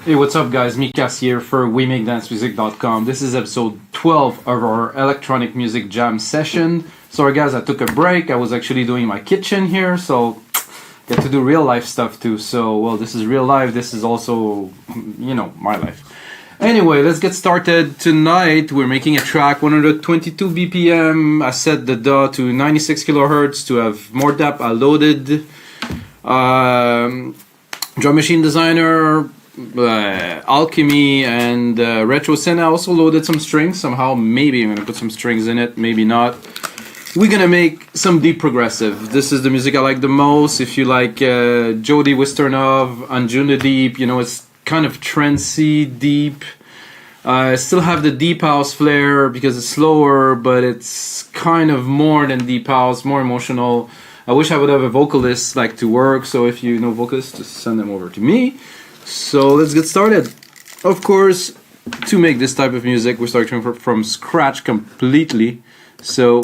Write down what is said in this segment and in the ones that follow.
Hey, what's up guys, Mikas here for WeMakeDanceMusic.com. This is episode 12 of our electronic music jam session. Sorry guys, I took a break. I was actually doing my kitchen here, so get to do real life stuff too. So, well, this is real life, this is also, you know, my life. Anyway, let's get started. Tonight we're making a track 122 BPM. I set the DAW to 96 kilohertz to have more depth. I loaded Drum Machine Designer, Alchemy, and Retro Synth. I also loaded some strings. Somehow, maybe I'm gonna put some strings in it, maybe not. We're gonna make some deep progressive. This is the music I like the most. If you like Jody Wisternov, Anjunadeep, you know, it's kind of trancy, deep. Still have the deep house flair because it's slower, but it's kind of more than deep house, more emotional. I wish I would have a vocalist like to work, so if you know vocalists, just send them over to me. So let's get started. Of course, to make this type of music, we're starting from scratch completely. So,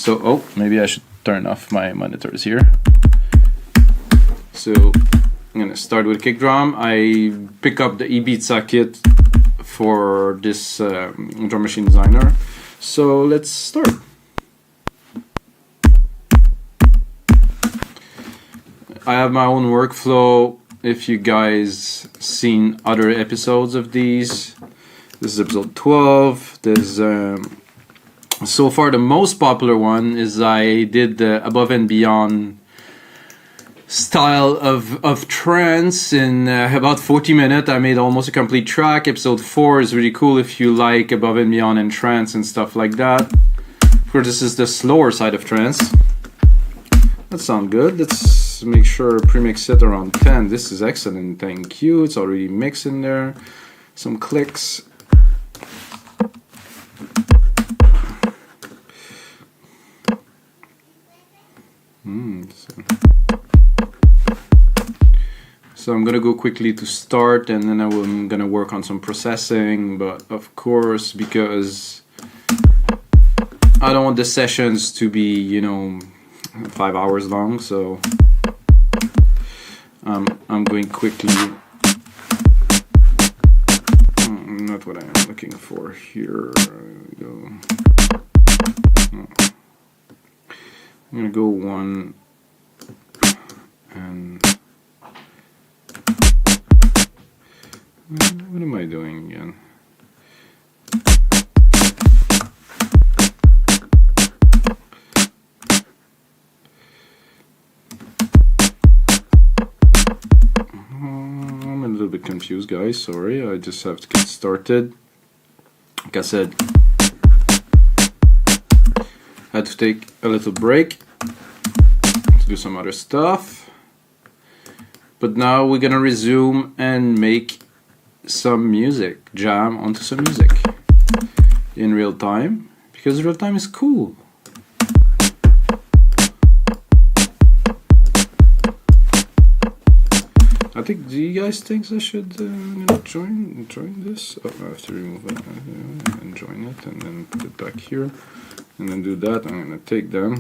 oh, maybe I should turn off my monitors here. So I'm gonna start with kick drum. I pick up the Ibiza kit for this Drum Machine Designer. So let's start. I have my own workflow. If you guys seen other episodes of these, this is episode 12. There's so far the most popular one is I did the Above and Beyond style of trance in about 40 minutes. I made almost a complete track. Episode 4 is really cool if you like Above and Beyond and trance and stuff like that. Of course, this is the slower side of trance. That sounds good. Let's make sure premix set around 10. This is excellent, thank you. It's already mixed in there. Some clicks. So I'm gonna go quickly to start, and then I'm gonna work on some processing, but of course, because I don't want the sessions to be, you know, 5 hours long, so I'm going quickly. Not what I'm looking for here. I'm gonna go one and what am I doing again? I'm a little bit confused, guys. Sorry, I just have to get started. Like I said, I had to take a little break to do some other stuff. But now we're gonna resume and make some music, jam onto some music in real time, because real time is cool. I think, do you guys think I should join this? Oh, I have to remove it and join it and then put it back here and then do that. I'm gonna take them.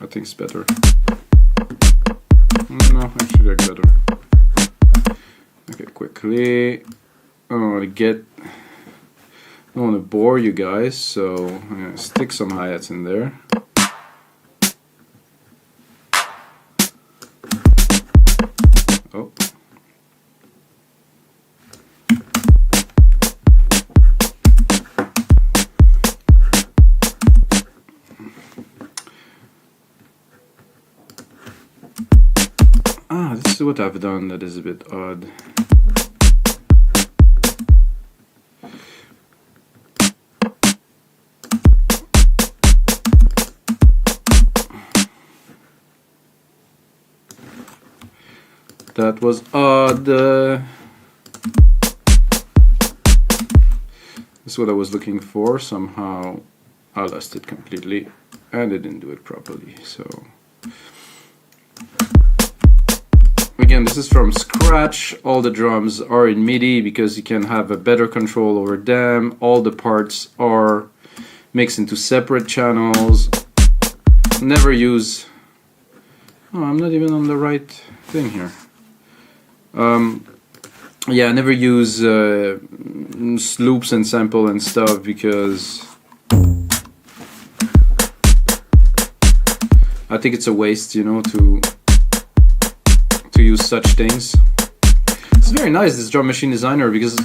I think it's better. No, actually like better. Okay, quickly. I don't want to bore you guys, so I'm gonna stick some hi-hats in there. Oh. This is what I've done that is a bit odd. That was odd. This is what I was looking for. Somehow I lost it completely and I didn't do it properly. So again, this is from scratch. All the drums are in MIDI because you can have a better control over them. All the parts are mixed into separate channels. Never use... Oh, I'm not even on the right thing here. yeah, I never use loops and sample and stuff because I think it's a waste, you know, to use such things. It's very nice, this drum machine designer, because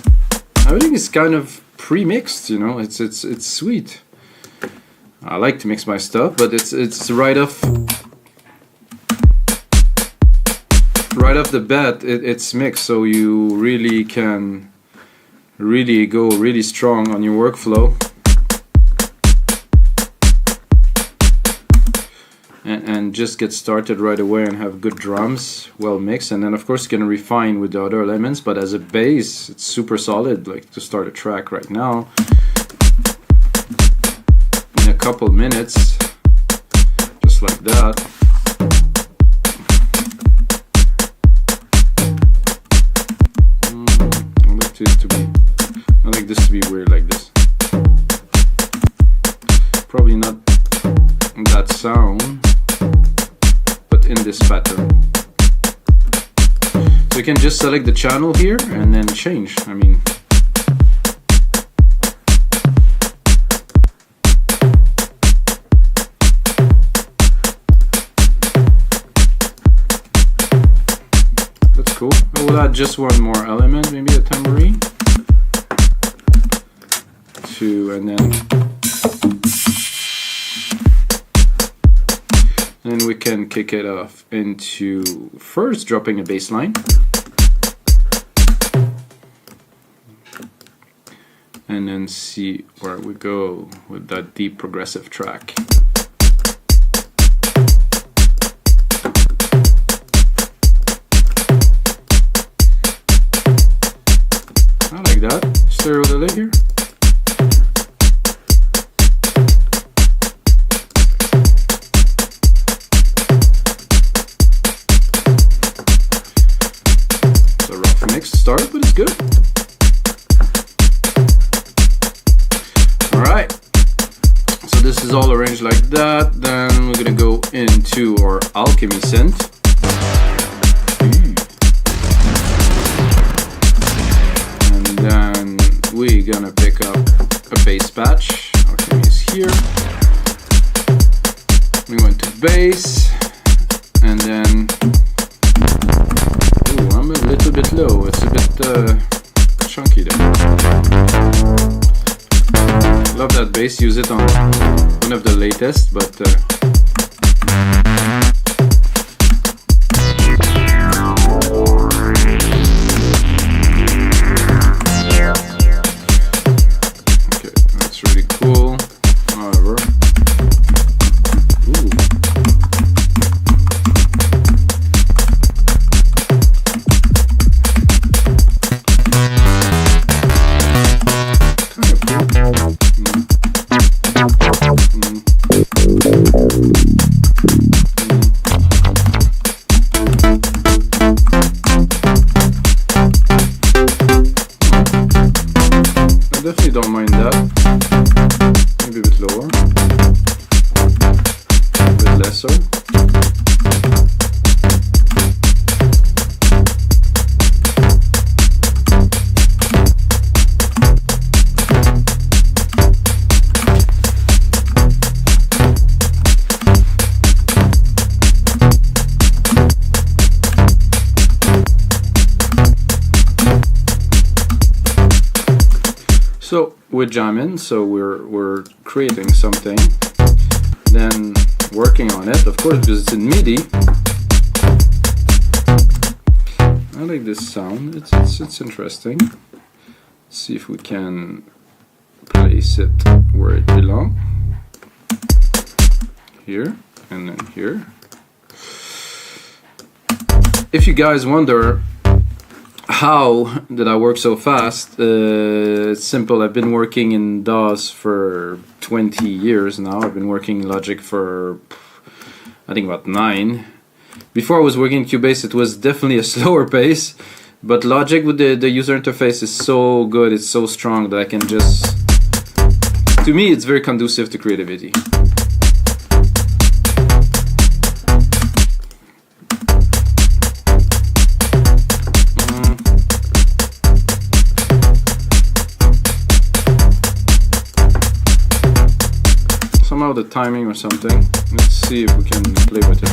everything is kind of pre-mixed, you know. It's sweet. I like to mix my stuff, but it's right off the bat. It's mixed, so you really can really go really strong on your workflow. And just get started right away and have good drums, well mixed, and then of course you can refine with the other elements, but as a bass it's super solid, like to start a track right now in a couple minutes, just like that. I like this to be weird like this. Probably not that sound, but in this pattern. So you can just select the channel here and then change. I mean, that's cool. I will add just one more element, maybe a tambourine, and then we can kick it off into first dropping a bass line, and then see where we go with that deep progressive track. I like that. Stereo delay here. Start, but it's good. Alright, so this is all arranged like that. Then we're gonna go into our Alchemy synth. And then we're gonna pick up a bass patch. Alchemy is here. We went to bass, and then I'm a little bit low, it's a bit chunky there. Love that bass, use it on one of the latest, but okay, that's really cool. However, definitely don't mind that. Maybe a bit lower, a bit lesser. So we're jamming, so we're creating something, then working on it, of course, because it's in MIDI. I like this sound, it's interesting. Let's see if we can place it where it belongs. Here, and then here. If you guys wonder how did I work so fast, it's simple. I've been working in DAWs for 20 years now. I've been working in Logic for, I think, about 9. Before I was working in Cubase, it was definitely a slower pace, but Logic with the user interface is so good, it's so strong that I can just, to me, it's very conducive to creativity. somehow the timing or something. Let's see if we can play with it.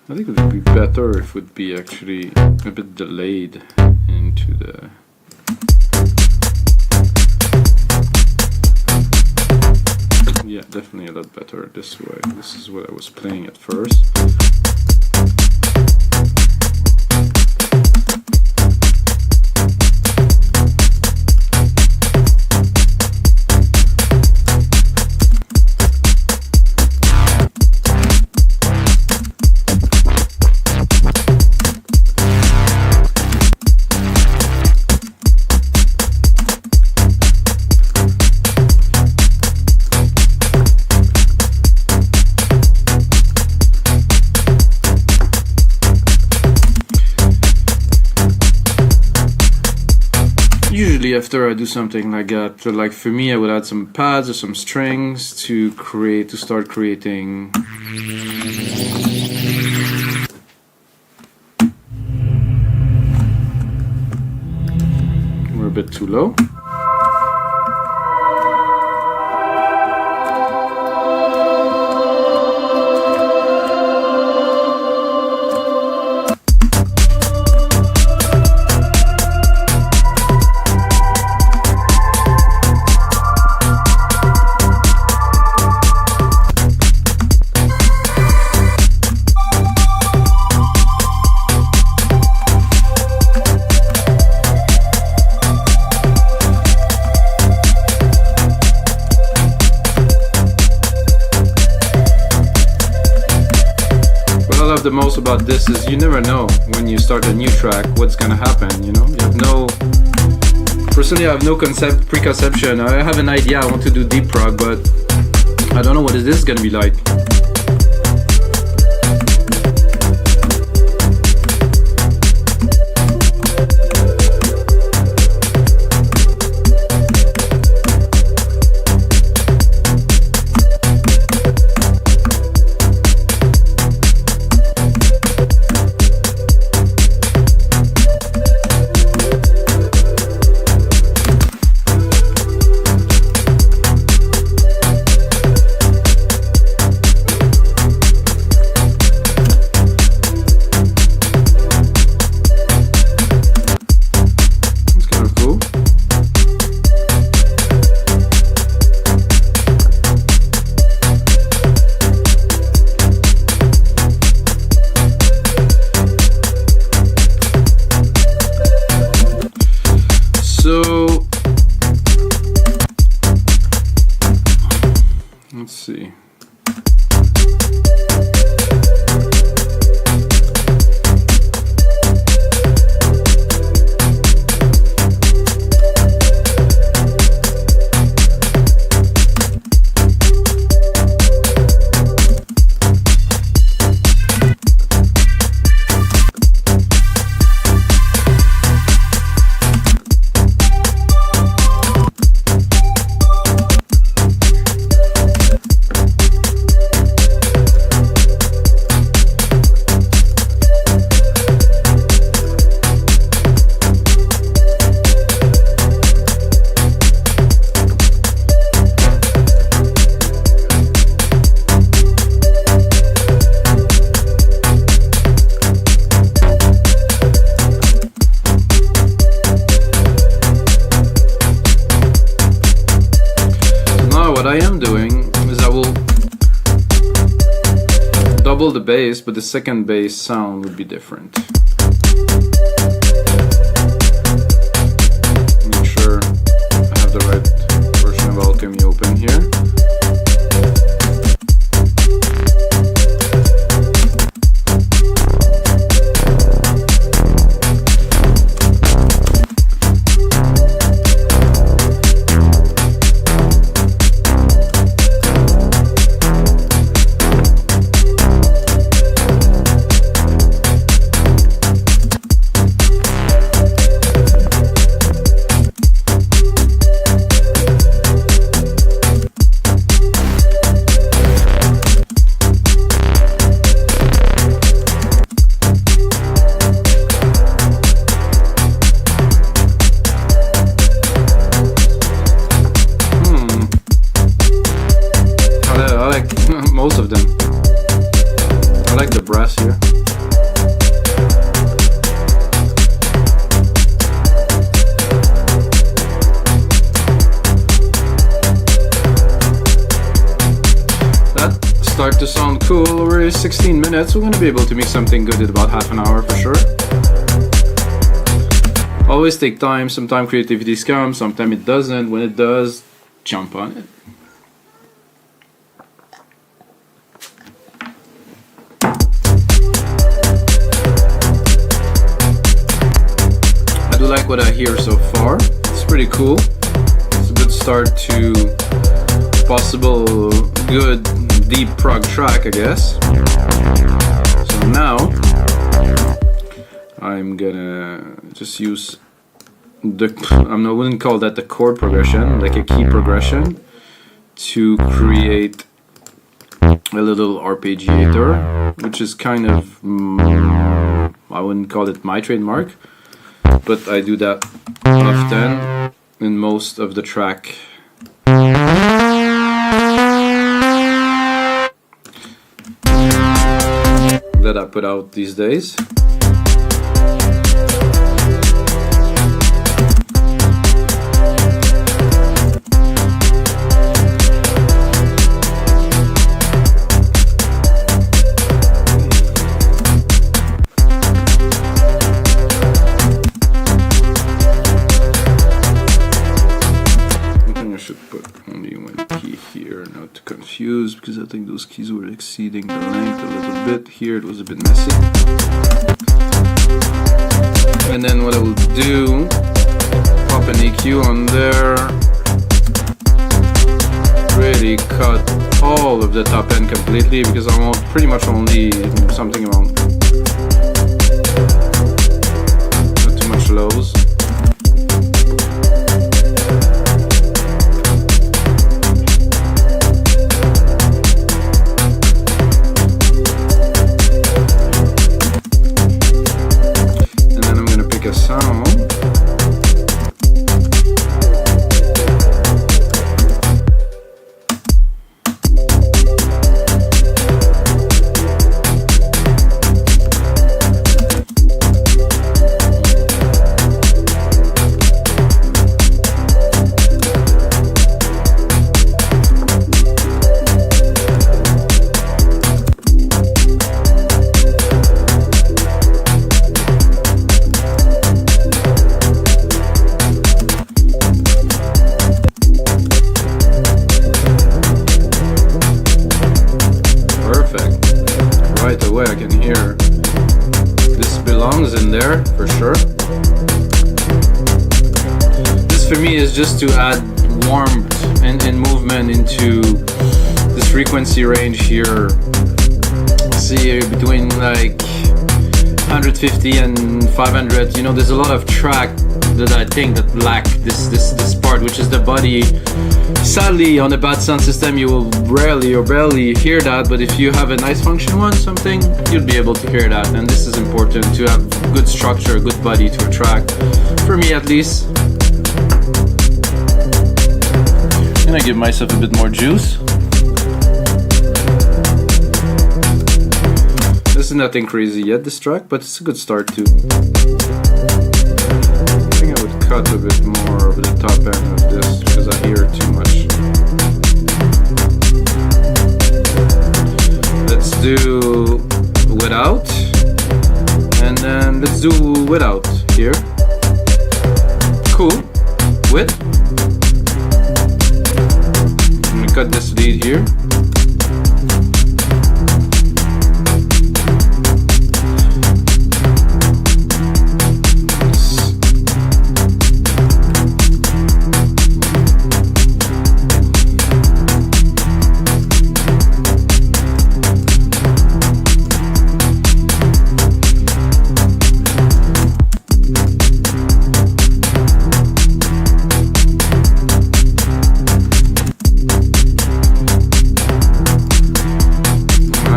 I think it would be better if it would be actually a bit delayed into the... Yeah, definitely a lot better this way. This is what I was playing at first. Usually after I do something like that, so like for me I would add some pads or some strings to start creating we're a bit too low. The most about this is you never know when you start a new track what's gonna happen, you know? You have no... Personally, I have no preconception. I have an idea, I want to do deep prog, but I don't know what is this gonna be like. So let's see. What I am doing is I will double the bass, but the second bass sound would be different. Make sure I have the right version of Alchemy open here. 16 minutes. We're gonna be able to make something good in about half an hour for sure. Always take time. Sometimes creativity comes, sometimes it doesn't. When it does, jump on it. I do like what I hear so far. It's pretty cool. It's a good start to possible good deep prog track, I guess. So now I'm gonna just use the, I wouldn't call that the chord progression, like a key progression, to create a little arpeggiator, which is kind of, I wouldn't call it my trademark, but I do that often in most of the track. That I put out these days. Confused because I think those keys were exceeding the length a little bit. Here it was a bit messy. And then what I will do, pop an EQ on there, really cut all of the top end completely because I want pretty much only something around, not too much lows. Just to add warmth and movement into this frequency range here. See, between like 150 and 500, you know, there's a lot of track that I think that lack this part, which is the body. Sadly, on a bad sound system, you will rarely or barely hear that, but if you have a nice function one, something, you'll be able to hear that. And this is important, to have good structure, good body to a track, for me at least. I'm gonna give myself a bit more juice. This is nothing crazy yet, this track, but it's a good start too. I think I would cut a bit more of the top end of this because I hear it too much. Let's do without, and then let's do without here. Cool. With. Cut this lead here.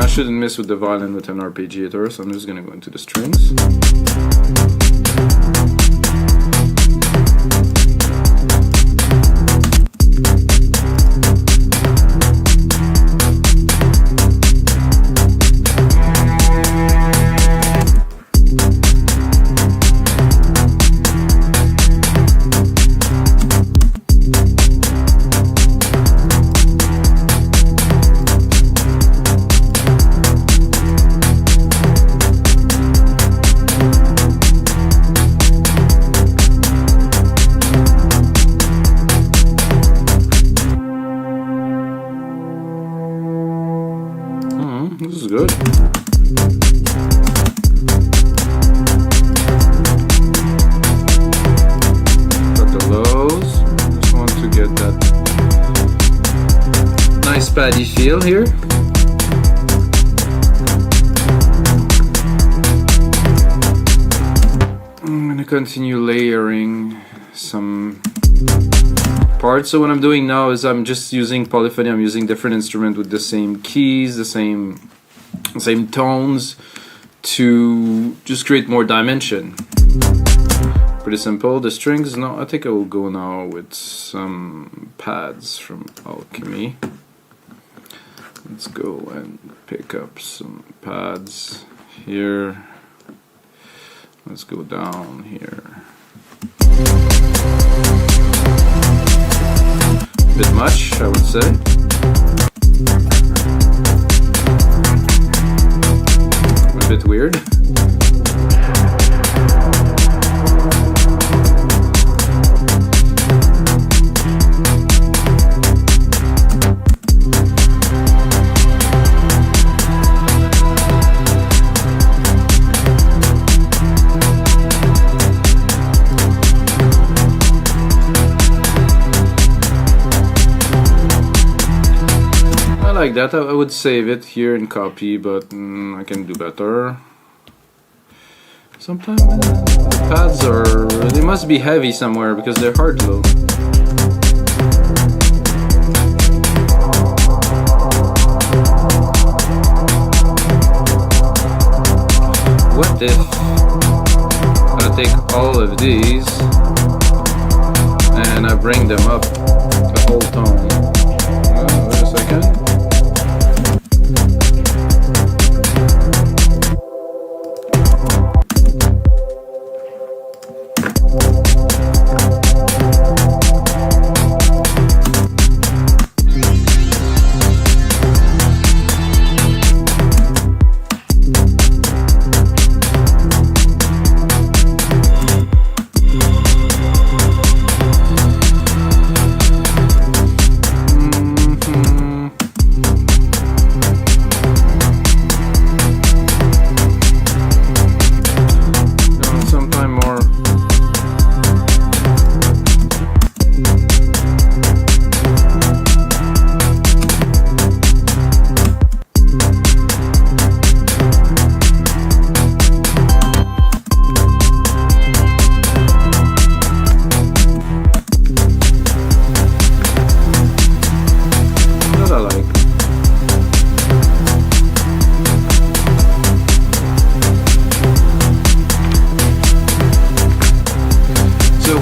Shouldn't mess with the violin with an arpeggiator, so I'm just gonna go into the strings. paddy feel here. I'm gonna continue layering some parts. So what I'm doing now is I'm just using polyphony. I'm using different instruments with the same keys, the same tones to just create more dimension. Pretty simple. The strings, no, I think I will go now with some pads from Alchemy. Let's go and pick up some pads here. Let's go down here. A bit much, I would say. A bit weird. Like that, I would save it here and copy, but I can do better. Sometimes the pads they must be heavy somewhere because they're hard to load. What if I take all of these and I bring them up the whole tone? Wait a second.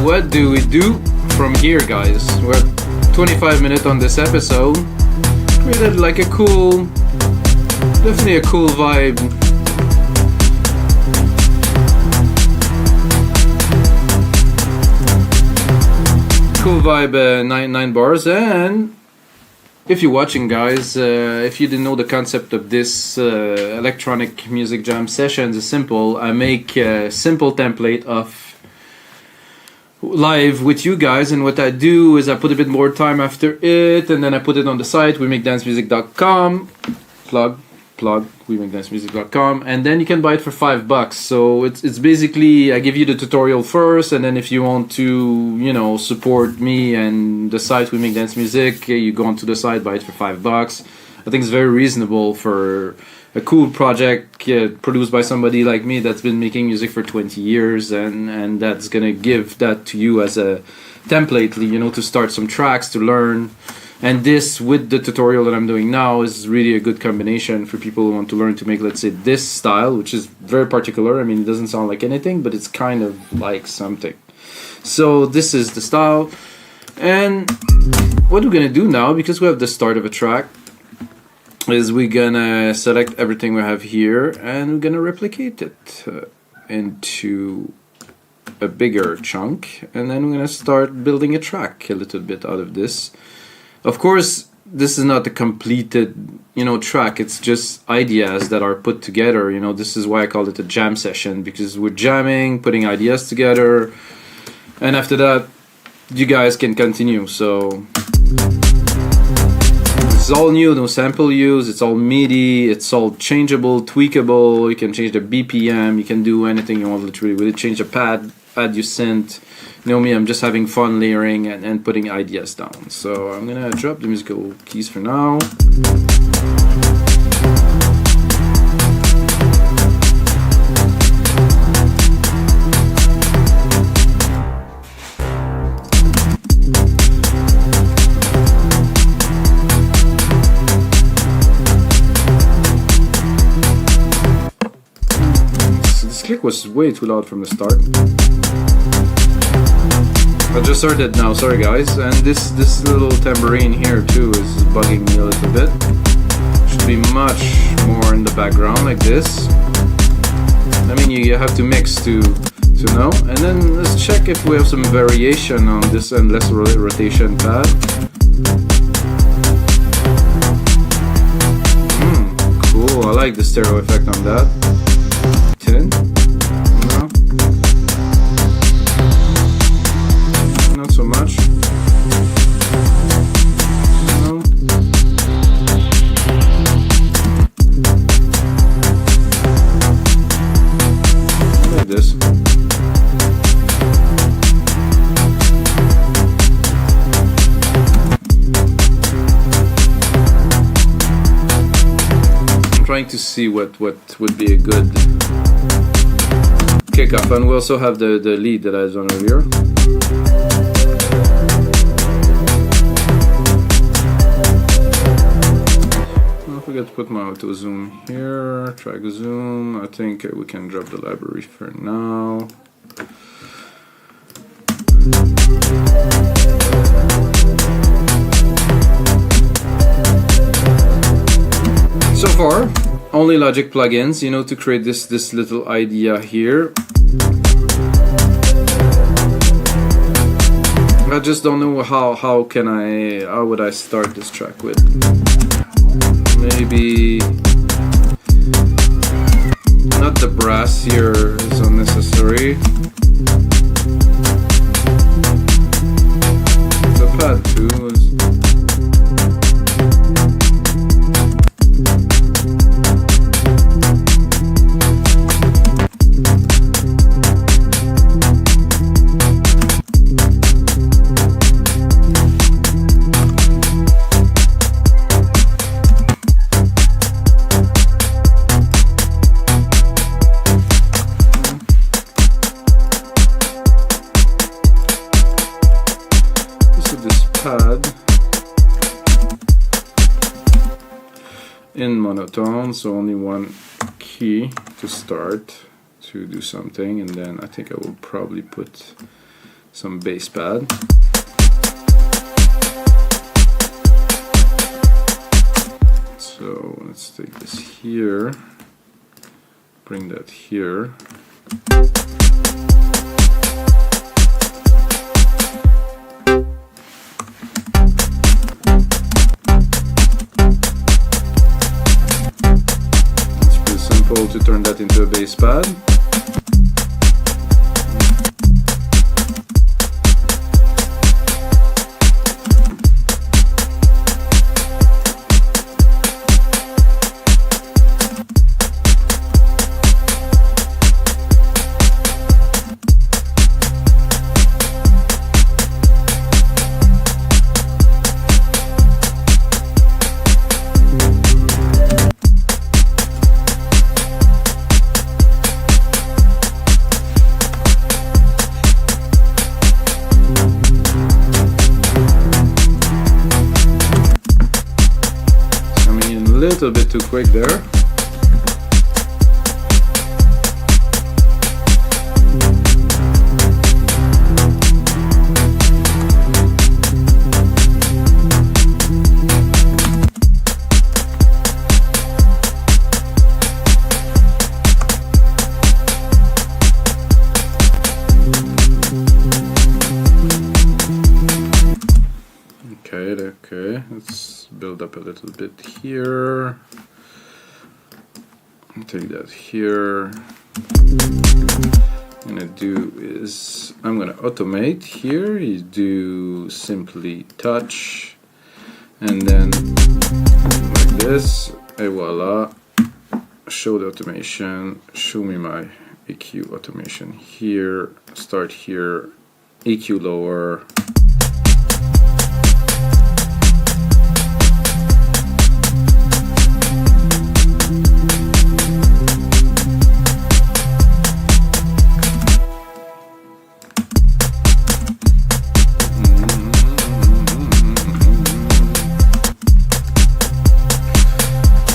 What do we do from here, guys? We're at 25 minutes on this episode. Created like a cool, definitely a cool vibe. Cool vibe, 9 bars. And if you're watching, guys, if you didn't know the concept of this electronic music jam sessions, is simple. I make a simple template of live with you guys, and what I do is I put a bit more time after it, and then I put it on the site wemakedancemusic.com, plug wemakedancemusic.com, and then you can buy it for $5. So it's basically I give you the tutorial first, and then if you want to support me and the site We Make Dance Music, you go onto the site, buy it for $5. I think it's very reasonable for a cool project produced by somebody like me that's been making music for 20 years, and that's gonna give that to you as a template, to start some tracks, to learn. And this, with the tutorial that I'm doing now, is really a good combination for people who want to learn to make, let's say, this style, which is very particular. I mean, it doesn't sound like anything, but it's kind of like something. So this is the style. And what we're gonna do now, because we have the start of a track, is we're gonna select everything we have here and we're gonna replicate it into a bigger chunk, and then we're gonna start building a track a little bit out of this. Of course, this is not the completed track, it's just ideas that are put together. This is why I call it a jam session, because we're jamming, putting ideas together, and after that you guys can continue. So It's all new, no sample use, it's all MIDI, it's all changeable, tweakable, you can change the BPM, you can do anything you want literally with it, change the pad, add your synth. You know me, I'm just having fun layering and putting ideas down. So I'm gonna drop the musical keys for now. This click was way too loud from the start. I just started now, sorry guys, and this little tambourine here too is bugging me a little bit. Should be much more in the background like this. I mean, you have to mix to know. And then let's check if we have some variation on this endless rotation pad. Cool, I like the stereo effect on that. 10. Not so much. No. Like this. I'm trying to see what would be a good kickoff, and we also have the lead that I've done earlier. I forgot to put my auto zoom here, track zoom. I think we can drop the library for now. So far, only Logic plugins, you know, to create this little idea here. I just don't know how would I start this track with. Maybe not the brass here is unnecessary. The pad too is. In monotone, so only one key to start to do something, and then I think I will probably put some bass pad. So let's take this here, bring that here. To turn that into a bass pad. A little bit too quick there. Okay, let's build up a little bit here. Take that here. What I'm gonna do is I'm gonna automate here. You do simply touch and then this, et voila. Show the automation, show me my EQ automation here, start here, EQ lower.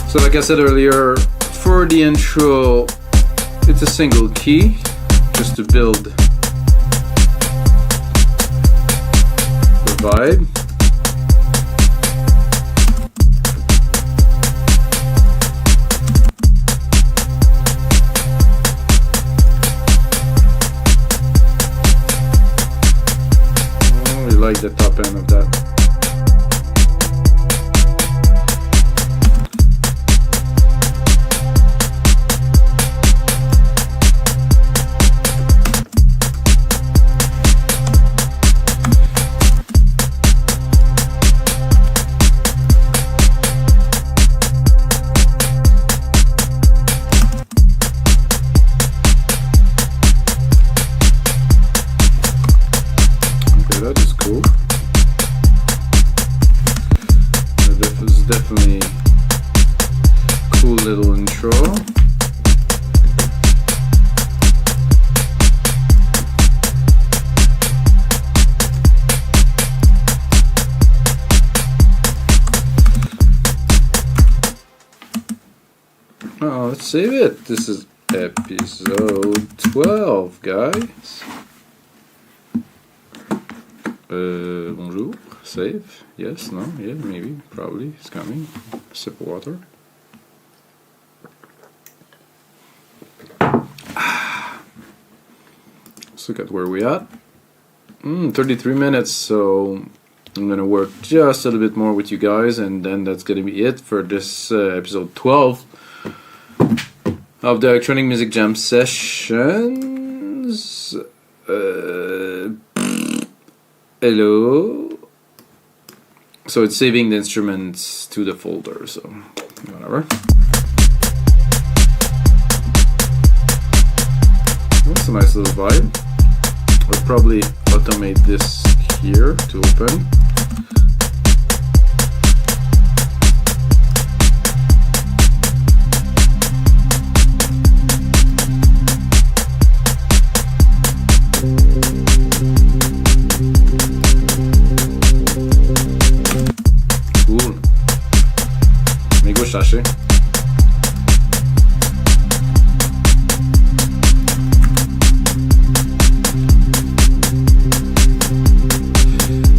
So like I said earlier, for the intro, it's a single key, just to build the vibe. I really like the top end of that. That is cool. That is definitely cool little intro. Oh, let's save it. This is episode 12, guys. Bonjour, save, yes, no, yeah, maybe, probably, it's coming. Sip of water. Let's look at where we at. 33 minutes, so I'm gonna work just a little bit more with you guys, and then that's gonna be it for this episode 12 of the Electronic Music Jam Sessions. Hello. So it's saving the instruments to the folder, so whatever. That's a nice little vibe. I'll probably automate this here to open. Chercher.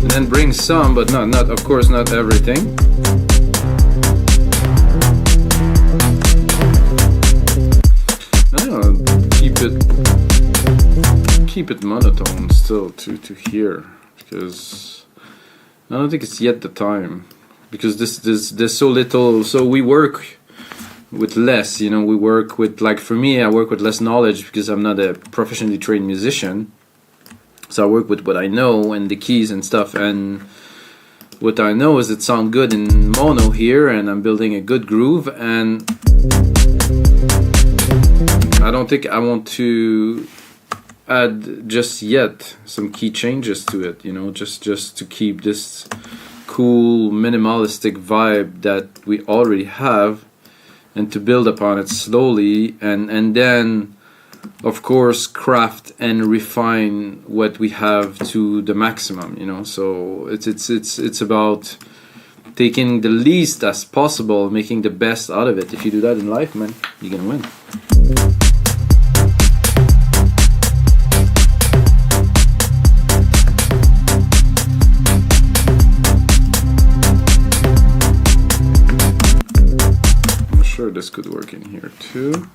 And then bring some, but not of course not everything. Keep it monotone still to hear, because I don't think it's yet the time. Because there's so little, so we work with less, you know, we work with, like for me, I work with less knowledge because I'm not a professionally trained musician. So I work with what I know and the keys and stuff, and what I know is it sounds good in mono here, and I'm building a good groove, and I don't think I want to add just yet some key changes to it, you know, just to keep this cool minimalistic vibe that we already have, and to build upon it slowly, and then of course craft and refine what we have to the maximum, you know. So it's about taking the least as possible, making the best out of it. If you do that in life, man, you're gonna win. This could work in here too.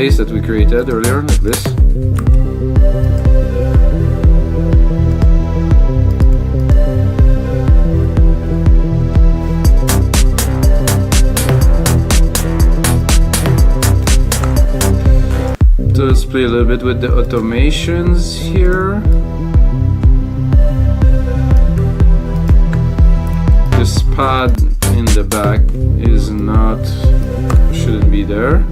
bass that we created earlier, like this. So let's play a little bit with the automations here. This pad in the back is not, shouldn't be there.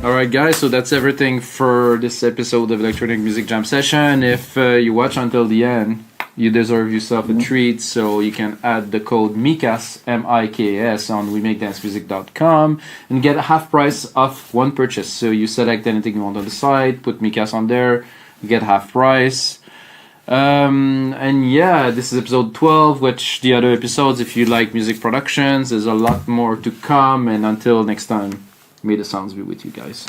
Alright guys, so that's everything for this episode of Electronic Music Jam Session. If you watch until the end, you deserve yourself a treat, so you can add the code Mikas, M-I-K-A-S, on WeMakeDanceMusic.com and get a half price off one purchase. So you select anything you want on the site, put Mikas on there, you get half price. And yeah, this is episode 12, which the other episodes, if you like music productions, there's a lot more to come, and until next time, may the sounds be with you guys.